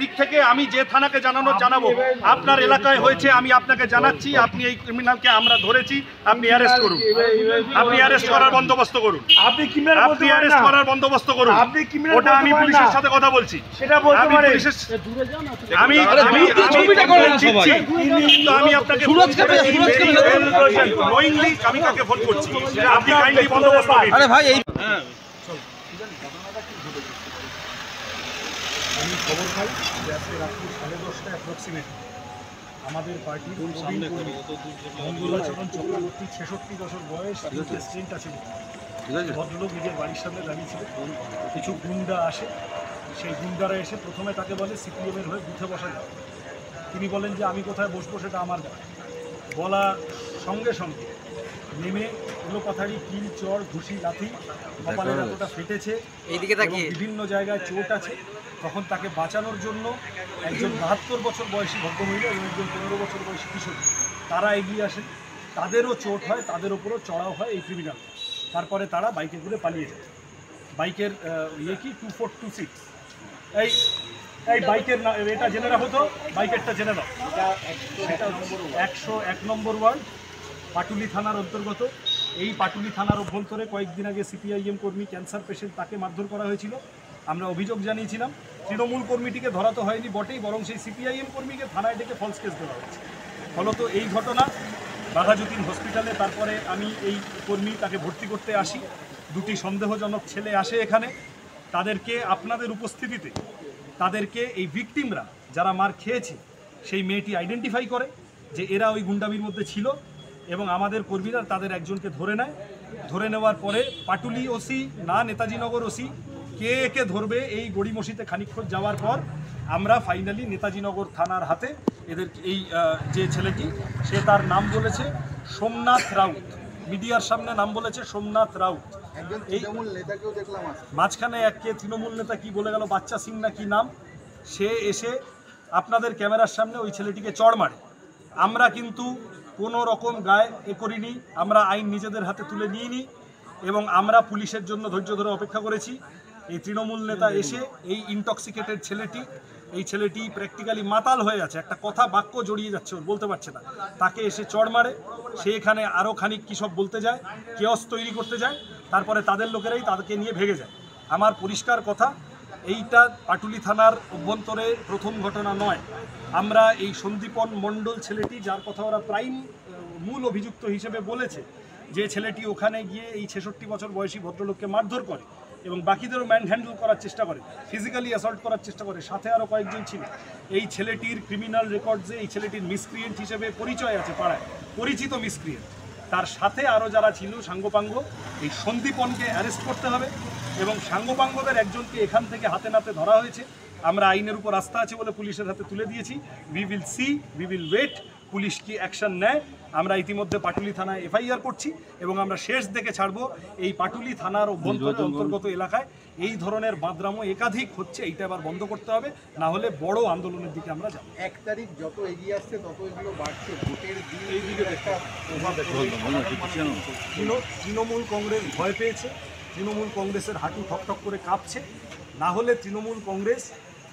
দিক থেকে আমি যে থানাকে জানাবো আপনার এলাকায় হয়েছে, আমি আপনাকে জানাচ্ছি। আপনি এই ক্রিমিনালকে আমরা ধরেছি, আপনি অ্যারেস্ট করুন, আপনি অ্যারেস্ট করার বন্দোবস্ত করুন, আপনি অ্যারেস্ট করার বন্দোবস্ত করুন। ওটা আমি পুলিশের সাথে কথা বলছি, আমি পুলিশের আমি আপনাকে আমি কাকে ফোন করছি, আপনি কাইন্ডলি বন্দোবস্ত করুন। আরে ভাই এই আমি খবর পাই যে আজকে রাত্রি 10:30 অ্যাপ্রক্সিমেটলি আমাদের পার্টির মঙ্গলাচরণ চক্রবর্তী 66 বছর বয়স, স্ট্রেন্ট আছে, ভদ্রলোক নিজের বাড়ির সামনে দাঁড়িয়েছিল। কিছু গুন্ডা আসে, সেই গুন্ডারা এসে প্রথমে তাকে বলে সিপিএমের হয়ে বুথে বসা যাবে। তিনি বলেন যে আমি কোথায় বসবো সেটা আমার ব্যাপার। বলা সঙ্গে সঙ্গে নেমে এলোপাথারি কিল, চর, ঘুষি, লাথি, কপালের এতটা ফেটেছে, বিভিন্ন জায়গায় চোট আছে। তখন তাকে বাঁচানোর জন্য একজন 72 বছর বয়সী ভদ্রমহিলা এবং একজন 15 বছর বয়সী কিশোর তারা এগিয়ে আসেন। তাদেরও চোট হয়, তাদের ওপরও চড়াও হয় এই ক্রিমিনাল। তারপরে তারা বাইকে করে পালিয়ে যায়। বাইকের কি 2426 এই বাইকের এটা জেনে রাখো তো, বাইকেরটা জেনে দাও। এটা 101 নম্বর ওয়ার্ড, পাটুলি থানার অন্তর্গত। এই পাটুলি থানার অভ্যন্তরে কয়েকদিন আগে সিপিআইএম কর্মী, ক্যান্সার পেশেন্ট, তাকে মারধর করা হয়েছিল। আমরা অভিযোগ জানিয়েছিলাম। তৃণমূল কর্মীটিকে ধরা তো হয়নি বটেই, বরং সেই সিপিআইএম কর্মীকে থানায় ডেকে ফলস কেস দেওয়া হয়েছে। ফলত এই ঘটনা বাঘাযতীন হসপিটালে। তারপরে আমি এই কর্মী তাকে ভর্তি করতে আসি। দুটি সন্দেহজনক ছেলে আসে এখানে। তাদেরকে আপনাদের উপস্থিতিতে তাদেরকে এই ভিকটিমরা যারা মার খেয়েছে সেই মেয়েটি আইডেন্টিফাই করে যে এরা ওই গুন্ডামির মধ্যে ছিল, এবং আমাদের কর্মীরা তাদের একজনকে ধরে নেয়। ধরে নেওয়ার পরে পাটুলি ওসি না নেতাজি নগর ওসি কে একে ধরবে এই গড়িমসিতে খানিকক্ষণ যাওয়ার পর আমরা ফাইনালি নেতাজি নগর থানার হাতে এদের এই যে ছেলেটি, সে তার নাম বলেছে সোমনাথ রাউত, মিডিয়ার সামনে নাম বলেছে সোমনাথ রাউত। এই মাঝখানে কে তৃণমূল নেতা কি বলে গেল, বাচ্চা সিং না কি নাম, সে এসে আপনাদের ক্যামেরার সামনে ওই ছেলেটিকে চড় মারে। আমরা কিন্তু কোনো রকম গায়ে করিনি, আমরা আইন নিজেদের হাতে তুলে নিইনি, এবং আমরা পুলিশের জন্য ধৈর্য ধরে অপেক্ষা করেছি। এই তৃণমূল নেতা এসে এই ইনটক্সিকেটেড ছেলেটি প্র্যাকটিক্যালি মাতাল হয়ে আছে, একটা কথা বাক্য জড়িয়ে যাচ্ছে, ওর বলতে পারছে না, তাকে এসে চড় মারে। সে এখানে আরও খানিক কী সব বলতে যায়, কেওস তৈরি করতে যায়, তারপরে তাদের লোকেরাই তাদেরকে নিয়ে ভেগে যায়। আমার পরিষ্কার কথা, এইটা পাটুলি থানার অভ্যন্তরে প্রথম ঘটনা নয়। আমরা এই সন্দীপন মণ্ডল ছেলেটি, যার কথা ওরা মূল অভিযুক্ত হিসেবে বলেছে, যে ছেলেটি ওখানে গিয়ে এই 66 বছর বয়সী ভদ্রলোককে মারধর করে এবং বাকিদেরও ম্যান হ্যান্ডেল করার চেষ্টা করে, ফিজিক্যালি অ্যাসল্ট করার চেষ্টা করে, সাথে আরও কয়েকজন ছিল। এই ছেলেটির ক্রিমিনাল রেকর্ডসে এই ছেলেটির মিসক্রিয়েন্ট হিসেবে পরিচয় আছে পাড়ায়, পরিচিত মিসক্রিয়েন্ট। তার সাথে আরও যারা ছিল সাঙ্গপাঙ্গ, এই সন্দীপনকে অ্যারেস্ট করতে হবে, এবং সাঙ্গপাঙ্গদের একজনকে এখান থেকে হাতে নাতে ধরা হয়েছে। আমরা আইনের উপর আস্থা আছে বলে পুলিশের হাতে তুলে দিয়েছি। উই উইল ওয়েট পুলিশ কি অ্যাকশন নেয়। আমরা ইতিমধ্যে পাটুলি থানায় এফআইআর করছি, এবং আমরা শেষ দেখে ছাড়বো এই পাটুলি থানার অন্তর্গত এলাকায় এই ধরনের বাদরামো একাধিক হচ্ছে। এইটা এবার বন্ধ করতে হবে, না হলে বড় আন্দোলনের দিকে আমরা যাব। 1 তারিখ যত এগিয়ে আসছে তত এগুলো বাড়ছে। ভোটের দিন এই দিকে তৃণমূল কংগ্রেস ভয় পেয়েছে, তৃণমূল কংগ্রেসের হাঁটু ঠকঠক করে কাঁপছে। না হলে তৃণমূল কংগ্রেস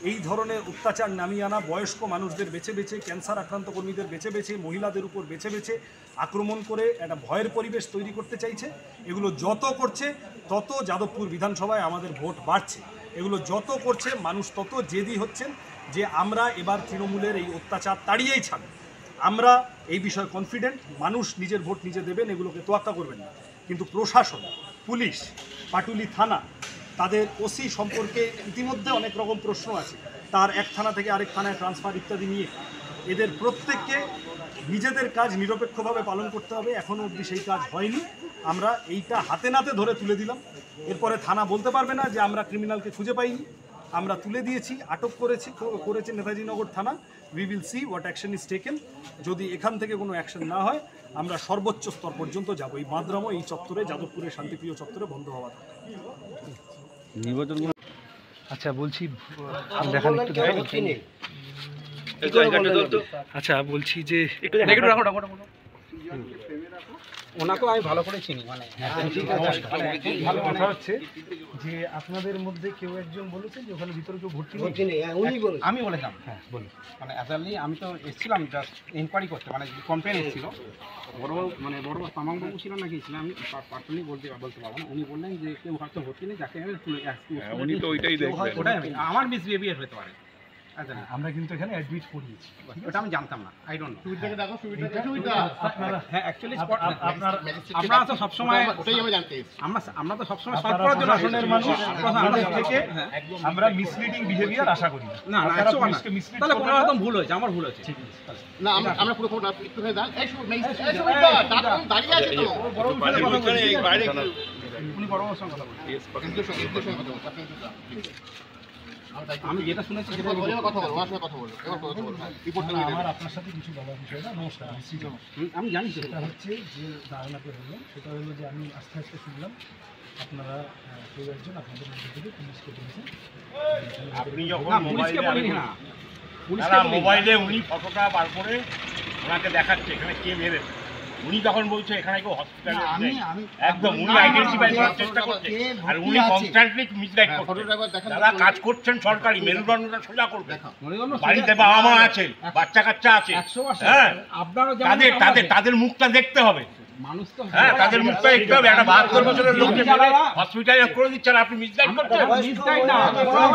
এই ধরনের অত্যাচার নামিয়ে আনা, বয়স্ক মানুষদের বেছে বেছে, ক্যান্সার আক্রান্ত কর্মীদের বেছে বেছে, মহিলাদের উপর বেছে বেছে আক্রমণ করে একটা ভয়ের পরিবেশ তৈরি করতে চাইছে। এগুলো যত করছে তত যাদবপুর বিধানসভায় আমাদের ভোট বাড়ছে। এগুলো যত করছে মানুষ তত জেদি হচ্ছেন যে আমরা এবার তৃণমূলের এই অত্যাচার তাড়িয়েই ছাড়ব। আমরা এই বিষয়ে কনফিডেন্ট, মানুষ নিজের ভোট নিজে দেবেন, এগুলোকে তোয়াক্কা করবেন না। কিন্তু প্রশাসন, পুলিশ, পাটুলি থানা, তাদের ওসি সম্পর্কে ইতিমধ্যে অনেক রকম প্রশ্ন আছে। তার এক থানা থেকে আরেক থানায় ট্রান্সফার ইত্যাদি নিয়ে এদের প্রত্যেককে নিজেদের কাজ নিরপেক্ষভাবে পালন করতে হবে। এখনও অবধি সেই কাজ হয়নি। আমরা এইটা হাতে নাতে ধরে তুলে দিলাম। এরপরে থানা বলতে পারবে না যে আমরা ক্রিমিনালকে খুঁজে পাইনি। আমরা তুলে দিয়েছি, আটক করেছে নেতাজি নগর থানা। We will see what action is taken. যদি এখান থেকে কোনো অ্যাকশন না হয় আমরা সর্বোচ্চ স্তর পর্যন্ত যাব। এই বাদরামো এই চত্বরে, যাদবপুরের শান্তিপ্রিয় চত্বরে বন্ধ হওয়া নির্বাচন। আচ্ছা বলছি, দেখান একটু আচ্ছা বলছি যে ওনাকেও আমি ভালো করে চিনি মানে ভালো কথা হচ্ছে যে আপনাদের মধ্যে কেউ একজন বলেছে যে ওখানে ভিতরে কেউ ভর্তি নেই। আমি বলেছিলাম হ্যাঁ বলুন। মানে অ্যাকচুয়ালি আমি তো এসেছিলাম জাস্ট ইনকোয়ারি করতে মানে কমপ্লেন এসেছিল বড়বাবু মানে বড়বাবু তামাংবাবু ছিলেন নাকি ছিলাম আমি পার্সোনালি বলতে পারবো না। উনি বললেন যে কেউ হয়তো ভর্তি নেই যাকে উনি তো ওইটাই দেখবেন। ওটাই আমার মিসবিহেভিয়ার হতে পারে। আচ্ছা আমরা কিন্তু এখানে অ্যাডমিট করিয়েছি। ওটা আমি জানতাম না, আই ডোন্ট নো। আপনারা হ্যাঁ অ্যাকচুয়ালি আপনারা আমরা তো সবসময় আমরা তো সবসময় সলভ করার জন্য প্রশাসনের মানুষ আপনাদের থেকে আমরা মিসলিডিং বিহেভিয়ার আশা করি না। না না আপনারা 100 পুলিশকে mislead তাহলে কোনো করবেন না। রকম ভুল হয়েছে, আমার ভুল হয়েছে। ঠিক আছে। না আমরা পুরো খবর একটুখানি দাঁড়ান দাঁড়িয়ে আছে তো উনি বড়বাবুর সঙ্গে কথা বলছেন। আমি যেটা শুনেছি সেটা কথা বলো ওনার সঙ্গে কথা বলো এবার কথা বলো রিপোর্টটা নিয়ে আমার আপনার সাথে কিছু বলার বিষয় না। নমস্কার, আমি সৃজন। আমি জানি সেটা হচ্ছে যে ধারণাকে বললাম সেটা হলো যে আমি আস্তে আস্তে শুনলাম আপনারা কেউ একজন আপনাদের মধ্যে থেকে পুলিশকে বলেছেন। আপনি যখন না পুলিশকে বলিনি না, মোবাইলে উনি ফটোটা বার করে ওনাকে দেখাচ্ছে এখানে কে মেরেছে। উনি তখন বলছে এখানে কেউ হসপিটালে নেই। একদম উনি আইডেন্টিফাই করার চেষ্টা করছে আর উনি কনস্ট্যান্টলি মিসগাইড করছেন। ফটোটা একবার দেখান যারা কাজ করছেন সরকারি মেরুদণ্ডটা সোজা করবে। মনিগঞ্জ বাড়িতে বাবা মা আছে, বাচ্চা কাচ্চা আছে, 100% হ্যাঁ আপনারও তাদের তাদের তাদের মুখটা দেখতে হবে। মানুষ তো হ্যাঁ তাদের মুখটা দেখতে হবে। একটা 72 বছরের লোককে হসপিটালে করে দিচ্ছেন আপনি মিসগাইড করছেন। মিসগাইড না,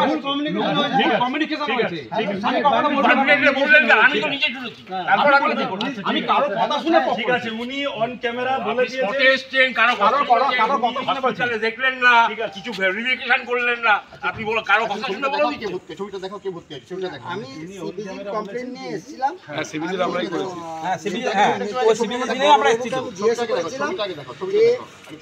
ভুল কমিউনিকেশন হয়েছে। আমি কখনো কনফিডেন্টলি বললেন যে আমি তো নিজে শুনেছি। তারপর আমি কারো কথা শুনে ঠিক আছে, উনি অন ক্যামেরা বলে আপনি দিয়েছে। স্পটে এসছেন, কারো কথা হসপিটালে দেখলেন না, কিছু ভেরিফিকেশন করলেন না, আপনি বলো কারো কথা শুনে বলে দিচ্ছেন। ছবিটা দেখো কে ভর্তি আছে ছবিটা দেখো আমি সিবিজি কমপ্লেন নিয়ে এসেছিলাম। হ্যাঁ সিবিজি আমরাই করেছি। হ্যাঁ সিবিজি হ্যাঁ ওই সিবিজি দিনে আমরা এসেছি তো। জিজ্ঞেস করেছিলাম ছবিটা দেখো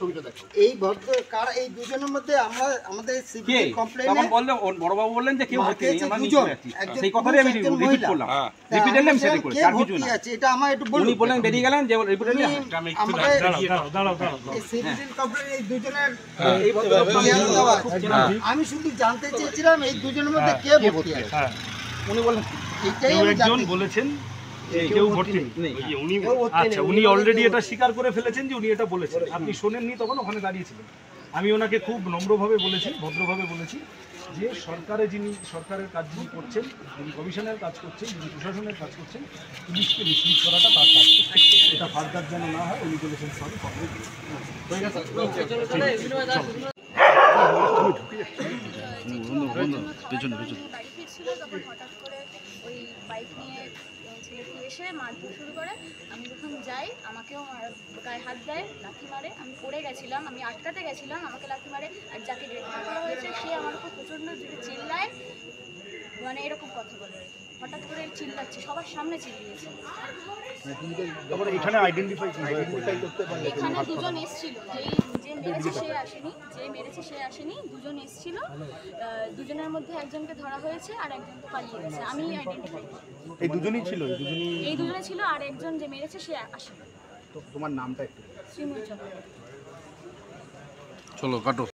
ছবিটা দেখো এই ভদ্র কার এই দুজনের মধ্যে আমরা আমাদের কে সিবিজি কমপ্লেনে তখন বললেন বড়বাবু বললেন যে কেউ ভর্তি নেই, আমরা নিচে দুজন, আছি। একজন সেই কথাই আমি পুরুষ, একজন রিপিট মহিলা। করলাম। হ্যাঁ। রিপিটেডলি আমি সেটাই করেছি, কে আর কিছু ভর্তি না। আছে এটা আমার একটু বলুন। উনি বললেন বেরিয়ে গেলেন যে রিপিটেডলি উনি আমাদের দাঁড়াও। এই সিবিজি কমপ্লেন এই দুজনের এই ভদ্রলোক ইয়ে দেওয়া আছে। আমি শুধু জানতে চেয়েছিলাম এই দুজনের মধ্যে কে ভর্তি আছে। হ্যাঁ, উনি বললেন এটাই কেউ আমি একজন জানতে বলেছেন যে কেউ ভর্তি নেই। নেই। উনি আচ্ছা, উনি অলরেডি এটা স্বীকার করে ফেলেছেন যে উনি এটা বলেছেন। আপনি শোনেননি তখন ওখানে দাঁড়িয়েছিলেন। আমি ওনাকে খুব নম্রভাবে বলেছি, ভদ্রভাবে বলেছি যে সরকারের কাজ যিনি করছেন, যিনি কমিশনের কাজ করছেন, যিনি প্রশাসনের কাজ করছেন, পুলিশকে মিসলিড করাটা তার কাজ। এটা ফার্দার যেন না হয় উনি বলেছেন সরি। হয়ে গেছে? বাড়ি ফিরছিল তখন হঠাৎ করে ওই বাইক নিয়ে ছেলেটি এসে মারধর শুরু করে। আমি যখন যাই আমাকেও গায়ে হাত দেয়, লাথি মারে। আমি পড়ে গেছিলাম, আমি আটকাতে গেছিলাম, আমাকে লাথি মারে। আর যাকে গ্রেফতার করা হয়েছে সে আমার উপর প্রচণ্ড জোরে চিল্লায়, মানে এরকম কথা বলে হঠাৎ করে চিল্লাচ্ছে, সবার সামনে চিল্লিয়েছে। তারপরে এখানে আইডেন্টিফাই করতে পারলে এখানে দুজন এসেছিল, যে মেরেছে সে আসেনি, যে মেরেছে সে আসেনি, দুজন এসেছিল। দুজনের মধ্যে একজনকে ধরা হয়েছে আর একজন তো পালিয়ে গেছে। আমি আইডেন্টিফাই করি এই দুজনেই ছিল। এই দুজনে ছিল, আর একজন যে মেরেছে সে আসেনি। তোমার নামটা একটু শ্রীময় চক্রবর্তী। চলো কাটো।